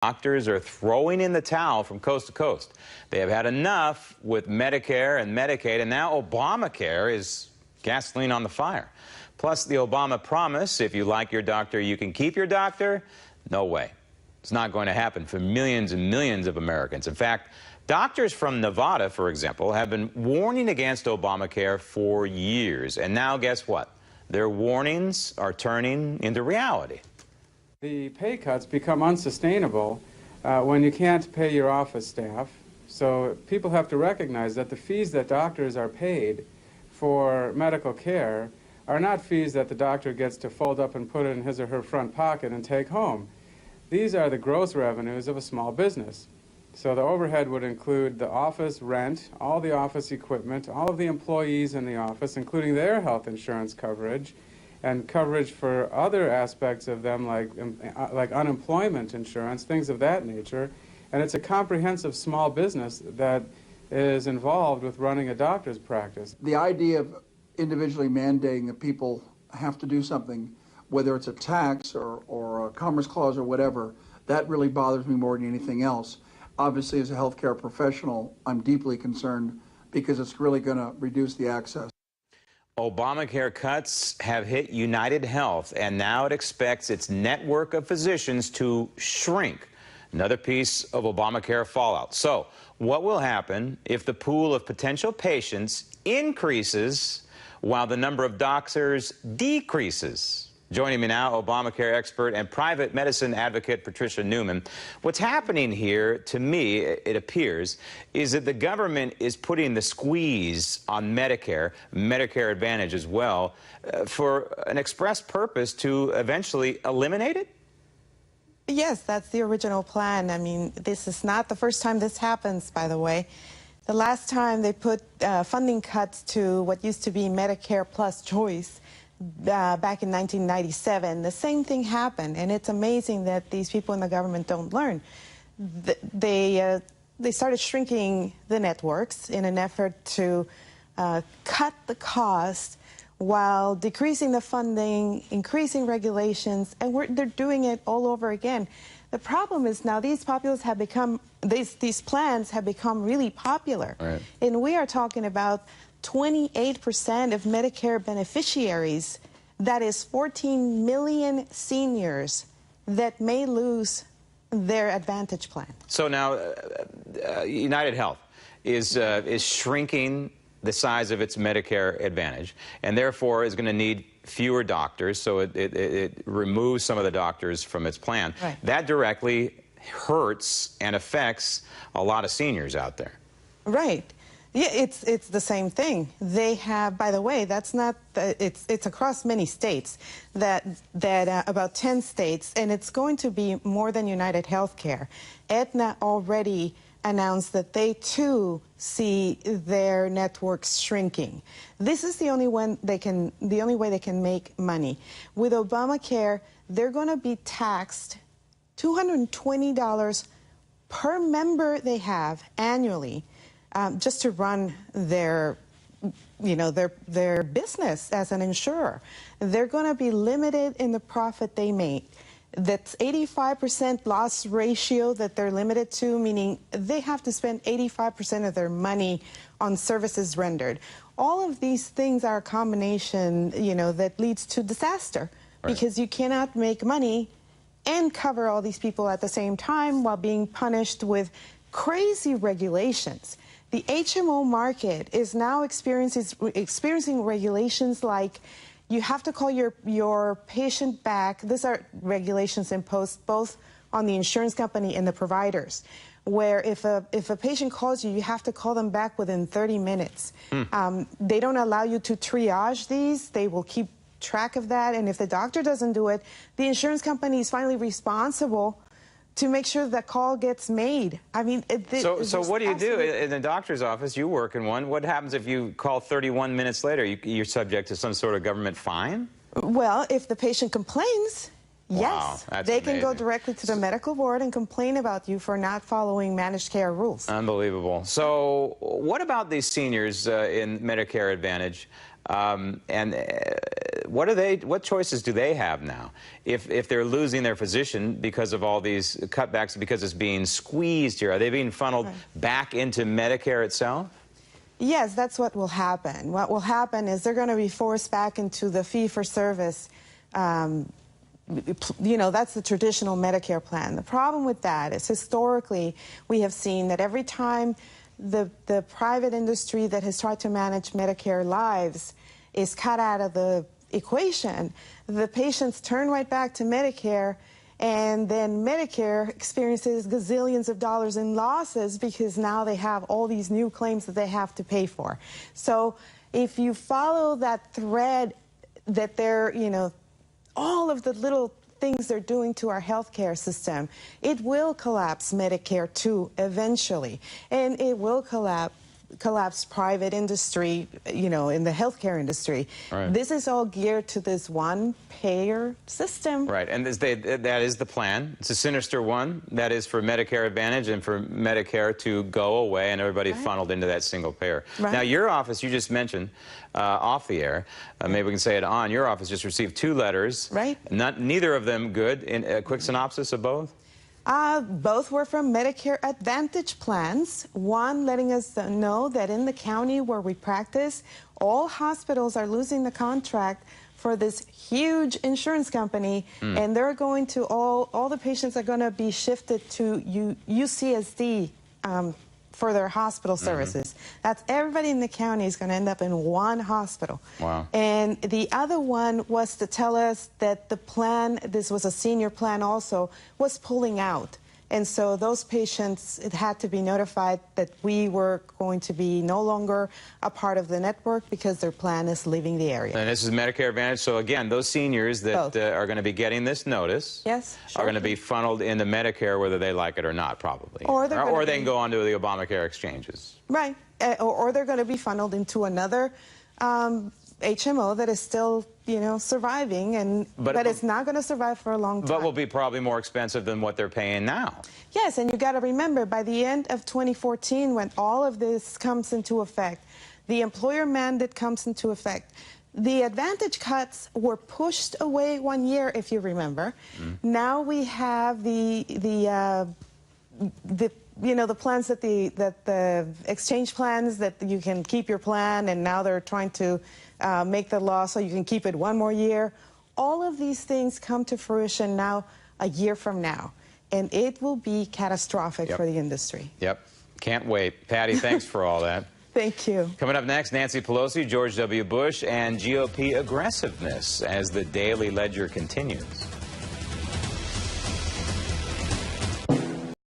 Doctors are throwing in the towel from coast to coast. They have had enough with Medicare and Medicaid, and now Obamacare is gasoline on the fire. Plus, the Obama promise, if you like your doctor, you can keep your doctor. No way. It's not going to happen for millions and millions of Americans. In fact, doctors from Nevada, for example, have been warning against Obamacare for years. And now, guess what? Their warnings are turning into reality. The pay cuts become unsustainable when you can't pay your office staff. So people have to recognize that the fees that doctors are paid for medical care are not fees that the doctor gets to fold up and put in his or her front pocket and take home. These are the gross revenues of a small business. So the overhead would include the office rent, all the office equipment, all of the employees in the office, including their health insurance coverage, and coverage for other aspects of them like unemployment insurance, things of that nature. And it's a comprehensive small business that is involved with running a doctor's practice. The idea of individually mandating that people have to do something, whether it's a tax or a commerce clause or whatever, that really bothers me more than anything else. Obviously, as a healthcare professional, I'm deeply concerned because it's really going to reduce the access. Obamacare cuts have hit United Health, and now it expects its network of physicians to shrink. Another piece of Obamacare fallout. So, what will happen if the pool of potential patients increases while the number of doctors decreases? Joining me now, Obamacare expert and private medicine advocate Patricia Newman. What's happening here, to me, it appears, is that the government is putting the squeeze on Medicare, Medicare Advantage as well, for an express purpose to eventually eliminate it? Yes, that's the original plan. I mean, this is not the first time this happens, by the way. The last time they put funding cuts to what used to be Medicare Plus Choice, back in 1997, the same thing happened, and it's amazing that these people in the government don't learn. They started shrinking the networks in an effort to cut the cost while decreasing the funding, increasing regulations, and they're doing it all over again. The problem is now these plans have become really popular, right. And we are talking about 28% of Medicare beneficiaries, that is 14 million seniors that may lose their Advantage plan. So now United Health is shrinking the size of its Medicare Advantage, and therefore is going to need fewer doctors, so it removes some of the doctors from its plan. Right. That directly hurts and affects a lot of seniors out there. Right. Yeah, it's the same thing. They have, by the way, that's not, it's across many states, that about 10 states, and it's going to be more than United Healthcare. Aetna already announced that they too see their networks shrinking. This is the only way they can make money. With Obamacare, they're going to be taxed $220 per member they have annually. Just to run their business as an insurer. They're going to be limited in the profit they make. That's 85% loss ratio that they're limited to, meaning they have to spend 85% of their money on services rendered. All of these things are a combination, that leads to disaster, right. Because you cannot make money and cover all these people at the same time while being punished with crazy regulations. The HMO market is now experiencing regulations like you have to call your patient back. These are regulations imposed both on the insurance company and the providers, where if a patient calls you, you have to call them back within 30 minutes. They don't allow you to triage these. They will keep track of that, and if the doctor doesn't do it, the insurance company is finally responsible to make sure that call gets made. I mean, so what do you do in the doctor's office? You work in one. What happens if you call 31 minutes later? You're subject to some sort of government fine? Well, if the patient complains, wow, yes, they can go directly to the medical board and complain about you for not following managed care rules. Unbelievable. So what about these seniors in Medicare Advantage? And what choices do they have now if they're losing their physician because of all these cutbacks, because it's being squeezed here? Are they being funneled back into Medicare itself? Yes, that's what will happen. What will happen is they're going to be forced back into the fee-for-service. You know, that's the traditional Medicare plan. The problem with that is historically we have seen that every time the private industry that has tried to manage Medicare lives is cut out of the equation, the patients turn right back to Medicare, and then Medicare experiences gazillions of dollars in losses because now they have all these new claims that they have to pay for. So if you follow that thread that they're, you know, all of the little things they're doing to our healthcare system, it will collapse Medicare too eventually, and it will collapse private industry, you know, in the healthcare industry. Right. This is all geared to this one payer system. Right, and that is the plan. It's a sinister one. That is for Medicare Advantage and for Medicare to go away and everybody funneled into that single payer. Right. Now, your office, you just mentioned off the air, maybe we can say it on, your office just received 2 letters. Right. Neither of them good. In a quick synopsis of both? Both were from Medicare Advantage Plans. One letting us know that in the county where we practice, all hospitals are losing the contract for this huge insurance company, and they're going to all the patients are going to be shifted to UCSD for their hospital services. That's everybody in the county is going to end up in one hospital. Wow. And the other one was to tell us that the plan, this was a senior plan also, was pulling out. And so those patients, it had to be notified that we were going to be no longer a part of the network because their plan is leaving the area. And this is Medicare Advantage. So again, those seniors that are going to be getting this notice are going to be funneled into Medicare whether they like it or not, probably. Or they can go on to the Obamacare exchanges. Right. Or they're going to be funneled into another HMO that is still, you know, surviving, but it's not going to survive for a long time. But will be probably more expensive than what they're paying now. Yes, and you got to remember, by the end of 2014, when all of this comes into effect, the employer mandate comes into effect. The Advantage cuts were pushed away 1 year, if you remember. Now we have the plans that the exchange plans that you can keep your plan, and now they're trying to make the law so you can keep it 1 more year. All of these things come to fruition now a year from now, and it will be catastrophic for the industry. Yep. Can't wait. Patty, thanks for all that. Thank you. Coming up next, Nancy Pelosi, George W. Bush, and GOP aggressiveness as the Daily Ledger continues.